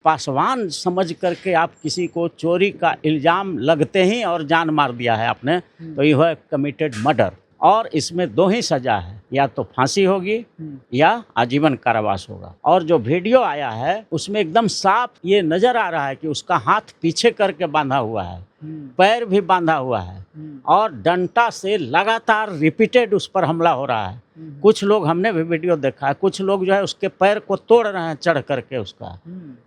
पासवान समझ करके आप किसी को चोरी का इल्जाम लगते ही और जान मार दिया है आपने, तो यह है कमिटेड मर्डर। और इसमें दो ही सजा है, या तो फांसी होगी या आजीवन कारावास होगा। और जो वीडियो आया है उसमें एकदम साफ ये नजर आ रहा है कि उसका हाथ पीछे करके बांधा हुआ है, पैर भी बांधा हुआ है और डंडा से लगातार रिपीटेड उस पर हमला हो रहा है। कुछ लोग, हमने भी वीडियो देखा है, कुछ लोग जो है उसके पैर को तोड़ रहे हैं चढ़ करके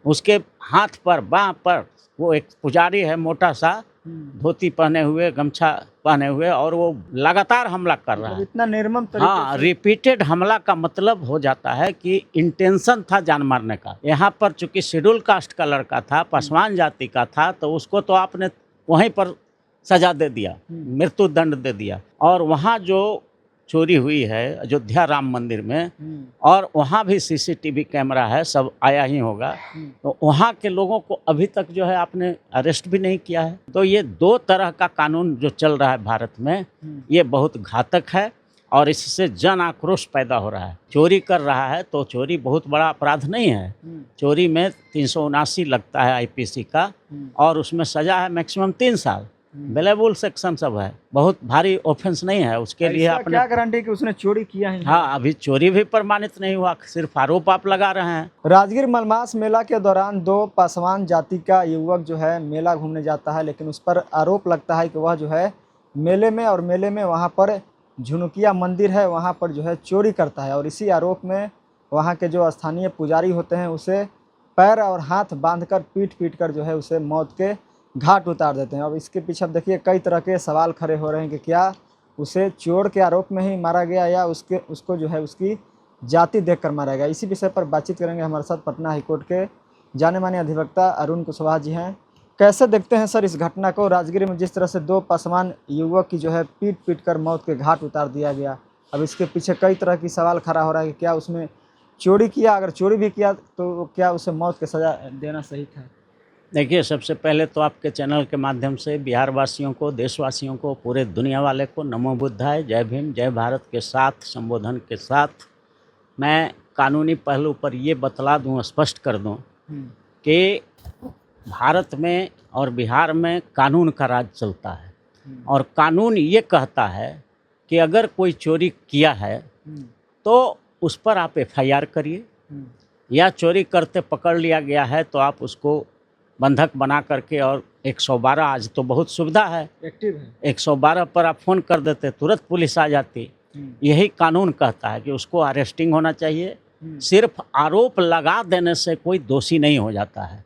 उसके हाथ पर, बाह पर। वो एक पुजारी है मोटा सा, धोती पहने हुए, गमछा पहने हुए, और वो लगातार हमला कर रहा है। इतना निर्मम तरीके हाँ, रिपीटेड हमला का मतलब हो जाता है कि इंटेंशन था जान मारने का। यहाँ पर चूंकि शेड्यूल कास्ट का लड़का था, पासवान जाति का था, तो उसको तो आपने वहीं पर सजा दे दिया, मृत्यु दंड दे दिया। और वहाँ जो चोरी हुई है अयोध्या राम मंदिर में, और वहाँ भी सीसीटीवी कैमरा है, सब आया ही होगा, तो वहाँ के लोगों को अभी तक जो है आपने अरेस्ट भी नहीं किया है। तो ये दो तरह का कानून जो चल रहा है भारत में, ये बहुत घातक है और इससे जन आक्रोश पैदा हो रहा है। चोरी कर रहा है तो चोरी बहुत बड़ा अपराध नहीं है। चोरी में 379 लगता है आईपीसी का, और उसमें सजा है मैक्सिमम 3 साल। बेलेबल सेक्शन सब है, बहुत भारी ऑफेंस नहीं है। उसके लिए आपने क्या गारंटी कि उसने चोरी किया है? हाँ, अभी चोरी भी प्रमाणित नहीं हुआ, सिर्फ आरोप आप लगा रहे हैं। राजगीर मलमास मेला के दौरान 2 पासवान जाति का युवक जो है मेला घूमने जाता है, लेकिन उस पर आरोप लगता है कि वह जो है मेले में वहाँ पर झुनुकिया मंदिर है, वहाँ पर जो है चोरी करता है। और इसी आरोप में वहाँ के जो स्थानीय पुजारी होते हैं उसे पैर और हाथ बांधकर पीट कर जो है उसे मौत के घाट उतार देते हैं। अब इसके पीछे अब देखिए कई तरह के सवाल खड़े हो रहे हैं कि क्या उसे चोर के आरोप में ही मारा गया या उसको जो है उसकी जाति देखकर मारा गया। इसी विषय पर बातचीत करेंगे। हमारे साथ पटना हाईकोर्ट के जाने माने अधिवक्ता अरुण कुशवाहा जी हैं। कैसे देखते हैं सर इस घटना को? राजगीर में जिस तरह से 2 पासवान युवक की जो है पीट कर मौत के घाट उतार दिया गया, अब इसके पीछे कई तरह की सवाल खड़ा हो रहा है कि क्या उसने चोरी किया, अगर चोरी भी किया तो क्या उसे मौत की सज़ा देना सही था? देखिए, सबसे पहले तो आपके चैनल के माध्यम से बिहार वासियों को, देशवासियों को, पूरे दुनिया वाले को नमो बुद्धाय, जय भीम, जय भारत के साथ, संबोधन के साथ मैं कानूनी पहलू पर ये बतला दूं, स्पष्ट कर दूं कि भारत में और बिहार में कानून का राज चलता है। और कानून ये कहता है कि अगर कोई चोरी किया है तो उस पर आप FIR करिए, या चोरी करते पकड़ लिया गया है तो आप उसको बंधक बना करके, और 112 आज तो बहुत सुविधा है, एक्टिव है, 112 पर आप फ़ोन कर देते, तुरंत पुलिस आ जाती। यही कानून कहता है कि उसको अरेस्टिंग होना चाहिए। सिर्फ आरोप लगा देने से कोई दोषी नहीं हो जाता है।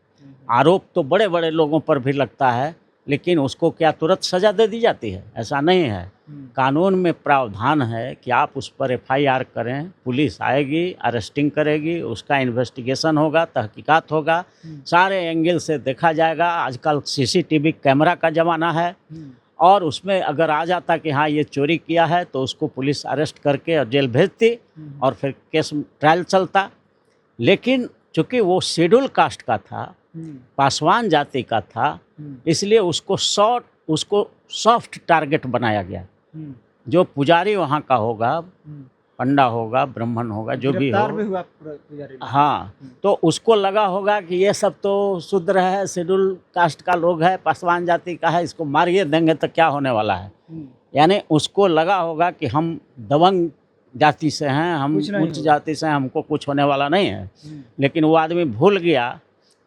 आरोप तो बड़े बड़े लोगों पर भी लगता है, लेकिन उसको क्या तुरंत सज़ा दे दी जाती है? ऐसा नहीं है। कानून में प्रावधान है कि आप उस पर FIR करें, पुलिस आएगी, अरेस्टिंग करेगी, उसका इन्वेस्टिगेशन होगा, तहकीकात होगा, सारे एंगल से देखा जाएगा। आजकल CCTV कैमरा का ज़माना है, और उसमें अगर आ जाता कि हाँ ये चोरी किया है तो उसको पुलिस अरेस्ट करके और जेल भेजती, और फिर केस ट्रायल चलता। लेकिन चूँकि वो शेड्यूल कास्ट का था, पासवान जाति का था, इसलिए उसको सॉफ्ट टारगेट बनाया गया। जो पुजारी वहाँ का होगा, पंडा होगा, ब्राह्मण होगा, जो भी हो, हुआ पुजारी। हाँ, तो उसको लगा होगा कि ये सब तो शूद्र है, शेड्यूल कास्ट का लोग है, पासवान जाति का है, इसको मारिए देंगे तो क्या होने वाला है। यानी उसको लगा होगा कि हम दबंग जाति से हैं, हम उच्च जाति से हैं, हमको कुछ होने वाला नहीं है। लेकिन वो आदमी भूल गया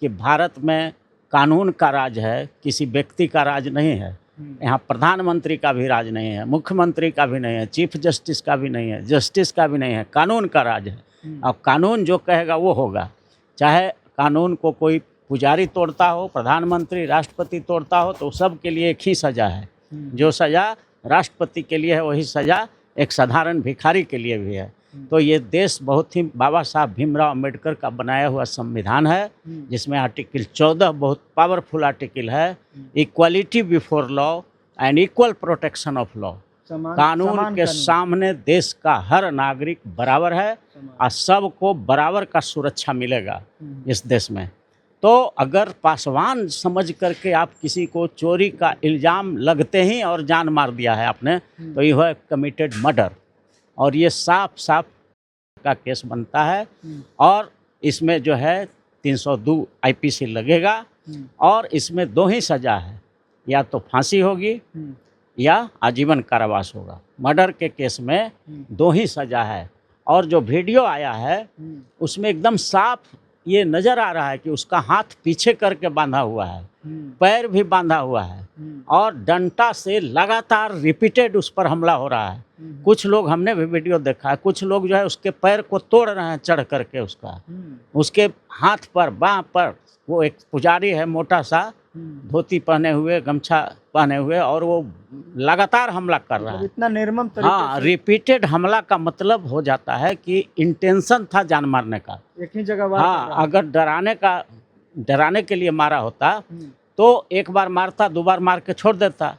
कि भारत में कानून का राज है, किसी व्यक्ति का राज नहीं है। यहाँ प्रधानमंत्री का भी राज नहीं है, मुख्यमंत्री का भी नहीं है, चीफ जस्टिस का भी नहीं है, जस्टिस का भी नहीं है, कानून का राज है। अब कानून जो कहेगा वो होगा। चाहे कानून को कोई पुजारी तोड़ता हो, प्रधानमंत्री, राष्ट्रपति तोड़ता हो, तो सब के लिए एक ही सज़ा है। जो सज़ा राष्ट्रपति के लिए है वही सज़ा एक साधारण भिखारी के लिए भी है। तो ये देश बहुत ही बाबा साहब भीमराव अम्बेडकर का बनाया हुआ संविधान है, जिसमें आर्टिकल 14 बहुत पावरफुल आर्टिकल है, equality before law and equal protection of law. कानून के सामने देश का हर नागरिक बराबर है और सबको बराबर का सुरक्षा मिलेगा इस देश में। तो अगर पासवान समझ करके आप किसी को चोरी का इल्ज़ाम लगते ही और जान मार दिया है आपने, तो यह है कमिटेड मर्डर, और ये साफ का केस बनता है। और इसमें जो है 302 IPC लगेगा और इसमें 2 ही सज़ा है, या तो फांसी होगी या आजीवन कारावास होगा। मर्डर के केस में 2 ही सज़ा है। और जो वीडियो आया है उसमें एकदम साफ ये नज़र आ रहा है कि उसका हाथ पीछे करके बांधा हुआ है, पैर भी बांधा हुआ है और डंडा से लगातार रिपीटेड उस पर हमला हो रहा है। कुछ लोग, हमने भी वीडियो देखा है, कुछ लोग जो है उसके पैर को तोड़ रहे हैं चढ़ करके उसके हाथ पर, बाँह पर। वो एक पुजारी है मोटा सा, धोती पहने हुए, गमछा पहने हुए, और वो लगातार हमला कर रहा है। इतना निर्मम तरीके हाँ, रिपीटेड हमला का मतलब हो जाता है कि इंटेंशन था जान मारने का। एक ही जगह वार हाँ, अगर डराने के लिए मारा होता तो एक बार मारता, 2 बार मार के छोड़ देता।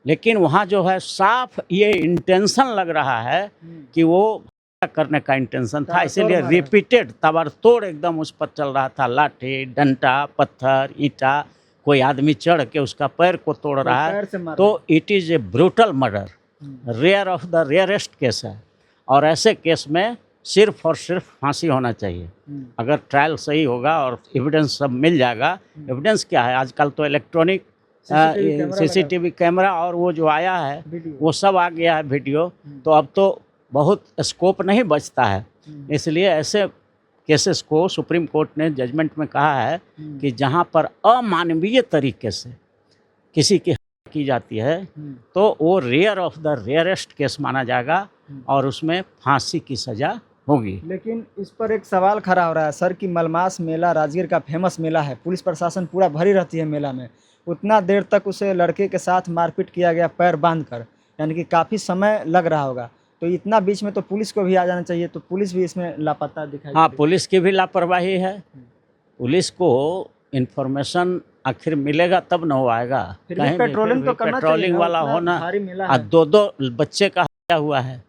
लेकिन वहाँ जो है साफ ये इंटेंशन लग रहा है कि वो करने का इंटेंशन था, इसीलिए रिपीटेड ताबड़तोड़ एकदम उस पर चल रहा था। लाठी, डंडा, पत्थर, ईंटा, कोई आदमी चढ़ के उसका पैर को तोड़ रहा है। तो it is a brutal murder, rare of the rarest case है। और ऐसे केस में सिर्फ और सिर्फ फांसी होना चाहिए। अगर ट्रायल सही होगा और एविडेंस सब मिल जाएगा। एविडेंस क्या है, आजकल तो इलेक्ट्रॉनिक CCTV कैमरा और वो जो आया है वो सब आ गया है वीडियो, तो अब तो बहुत स्कोप नहीं बचता है। इसलिए ऐसे केसेस को सुप्रीम कोर्ट ने जजमेंट में कहा है कि जहां पर अमानवीय तरीके से किसी की हत्या की जाती है तो वो rare of the rarest case माना जाएगा और उसमें फांसी की सज़ा होगी। लेकिन इस पर एक सवाल खड़ा हो रहा है सर कि मलमास मेला राजगीर का फेमस मेला है, पुलिस प्रशासन पूरा भरी रहती है मेला में, उतना देर तक उसे लड़के के साथ मारपीट किया गया पैर बांधकर, यानी कि काफ़ी समय लग रहा होगा। तो इतना बीच में तो पुलिस को भी आ जाना चाहिए, तो पुलिस भी इसमें लापता दिखाई। हाँ, पुलिस की भी लापरवाही है। पुलिस को इन्फॉर्मेशन आखिर मिलेगा तब न हो आएगा। कहीं पेट्रोलिंग तो करना चाहिए, पेट्रोलिंग वाला होना। 2 बच्चे का हत्या हुआ है,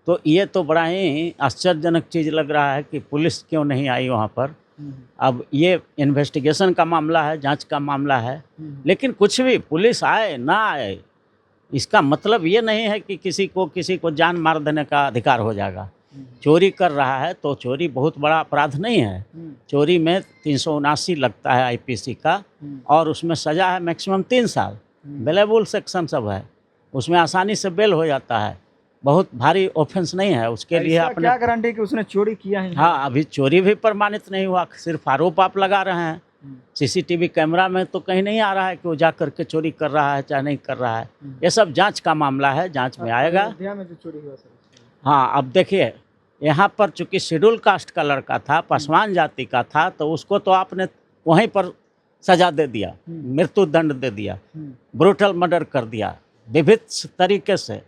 तो ये तो बड़ा ही आश्चर्यजनक चीज़ लग रहा है कि पुलिस क्यों नहीं आई वहाँ पर। अब ये इन्वेस्टिगेशन का मामला है, जांच का मामला है, लेकिन कुछ भी पुलिस आए ना आए इसका मतलब ये नहीं है कि किसी को जान मार देने का अधिकार हो जाएगा। चोरी कर रहा है तो चोरी बहुत बड़ा अपराध नहीं है। चोरी में 379 लगता है IPC का और उसमें सज़ा है मैक्सिमम 3 साल। बेलेबल सेक्शन सब है, उसमें आसानी से बेल हो जाता है, बहुत भारी ऑफेंस नहीं है। उसके लिए आपने क्या गारंटी कि उसने चोरी किया है? हाँ, अभी चोरी भी प्रमाणित नहीं हुआ, सिर्फ आरोप आप लगा रहे हैं। CCTV कैमरा में तो कहीं नहीं आ रहा है कि वो जा करके चोरी कर रहा है चाहे नहीं कर रहा है। ये सब जांच का मामला है, जांच में आएगा। में जो चोरी हुआ सर। हाँ, अब देखिए यहाँ पर चूंकि शेड्यूल कास्ट का लड़का था, पासवान जाति का था, तो उसको तो आपने वहीं पर सजा दे दिया, मृत्यु दंड दे दिया, ब्रूटल मर्डर कर दिया, विभिन्न तरीके से,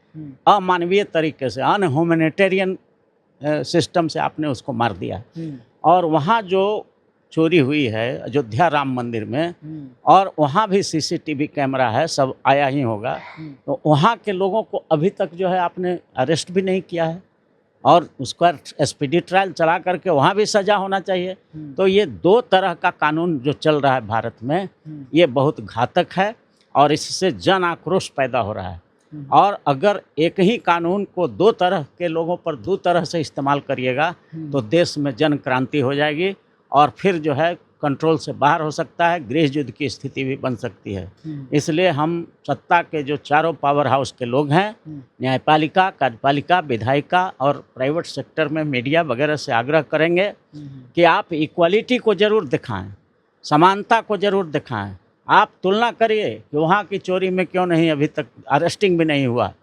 अमानवीय तरीके से, अनह्यूमैनिटेरियन सिस्टम से आपने उसको मार दिया। और वहाँ जो चोरी हुई है अयोध्या राम मंदिर में, और वहाँ भी CCTV कैमरा है, सब आया ही होगा, तो वहाँ के लोगों को अभी तक जो है आपने अरेस्ट भी नहीं किया है और उसका SPD ट्रायल चला करके वहाँ भी सज़ा होना चाहिए। तो ये 2 तरह का कानून जो चल रहा है भारत में, ये बहुत घातक है और इससे जन आक्रोश पैदा हो रहा है। और अगर एक ही कानून को 2 तरह के लोगों पर 2 तरह से इस्तेमाल करिएगा तो देश में जन क्रांति हो जाएगी और फिर जो है कंट्रोल से बाहर हो सकता है, गृह युद्ध की स्थिति भी बन सकती है। इसलिए हम सत्ता के जो चारों पावर हाउस के लोग हैं, न्यायपालिका, कार्यपालिका, विधायिका और प्राइवेट सेक्टर में मीडिया वगैरह से आग्रह करेंगे कि आप इक्वालिटी को ज़रूर दिखाएं, समानता को ज़रूर दिखाएं। आप तुलना करिए कि वहाँ की चोरी में क्यों नहीं अभी तक अरेस्टिंग भी नहीं हुआ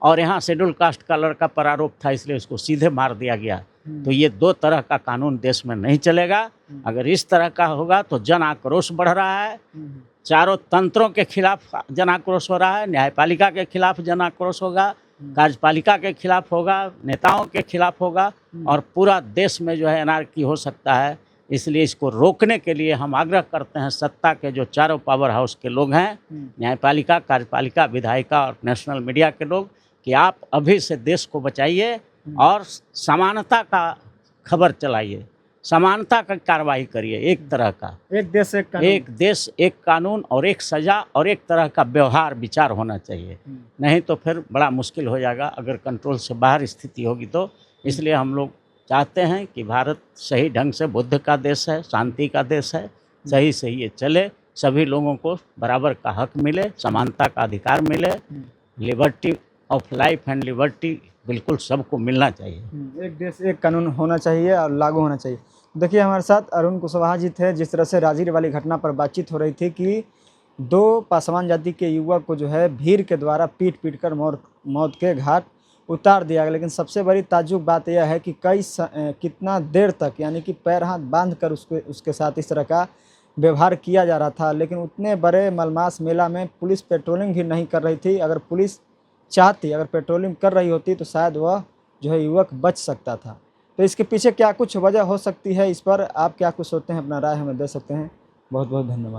और यहाँ शेड्यूल कास्ट का लड़का पर आरोप था इसलिए उसको सीधे मार दिया गया। तो ये 2 तरह का कानून देश में नहीं चलेगा। अगर इस तरह का होगा तो जन आक्रोश बढ़ रहा है, चारों तंत्रों के खिलाफ जन आक्रोश हो रहा है, न्यायपालिका के खिलाफ जन आक्रोश होगा, कार्यपालिका के खिलाफ होगा, नेताओं के खिलाफ होगा और पूरा देश में जो है एनार्की हो सकता है। इसलिए इसको रोकने के लिए हम आग्रह करते हैं सत्ता के जो चारों पावर हाउस के लोग हैं, न्यायपालिका, कार्यपालिका, विधायिका और नेशनल मीडिया के लोग, कि आप अभी से देश को बचाइए और समानता का खबर चलाइए, समानता का कार्रवाई करिए। एक तरह का एक देश एक कानून, एक देश एक कानून और एक सज़ा और एक तरह का व्यवहार विचार होना चाहिए, नहीं तो फिर बड़ा मुश्किल हो जाएगा अगर कंट्रोल से बाहर स्थिति होगी तो। इसलिए हम लोग चाहते हैं कि भारत सही ढंग से बुद्ध का देश है, शांति का देश है, सही से ये चले, सभी लोगों को बराबर का हक मिले, समानता का अधिकार मिले, liberty of life and liberty बिल्कुल सबको मिलना चाहिए। एक देश एक कानून होना चाहिए और लागू होना चाहिए। देखिए हमारे साथ अरुण कुशवाहा जी थे। जिस तरह से राजगीर वाली घटना पर बातचीत हो रही थी कि 2 पासवान जाति के युवक को जो है भीड़ के द्वारा पीट कर मौत के घाट उतार दिया गया। लेकिन सबसे बड़ी ताज्जुब बात यह है कि कितना देर तक, यानी कि पैर हाथ बांध कर उसके साथ इस तरह का व्यवहार किया जा रहा था। लेकिन उतने बड़े मलमास मेला में पुलिस पेट्रोलिंग भी नहीं कर रही थी। अगर पुलिस चाहती, अगर पेट्रोलिंग कर रही होती तो शायद वह जो है युवक बच सकता था। तो इसके पीछे क्या कुछ वजह हो सकती है, इस पर आप क्या कुछ सोचते हैं, अपना राय हमें दे सकते हैं। बहुत बहुत धन्यवाद।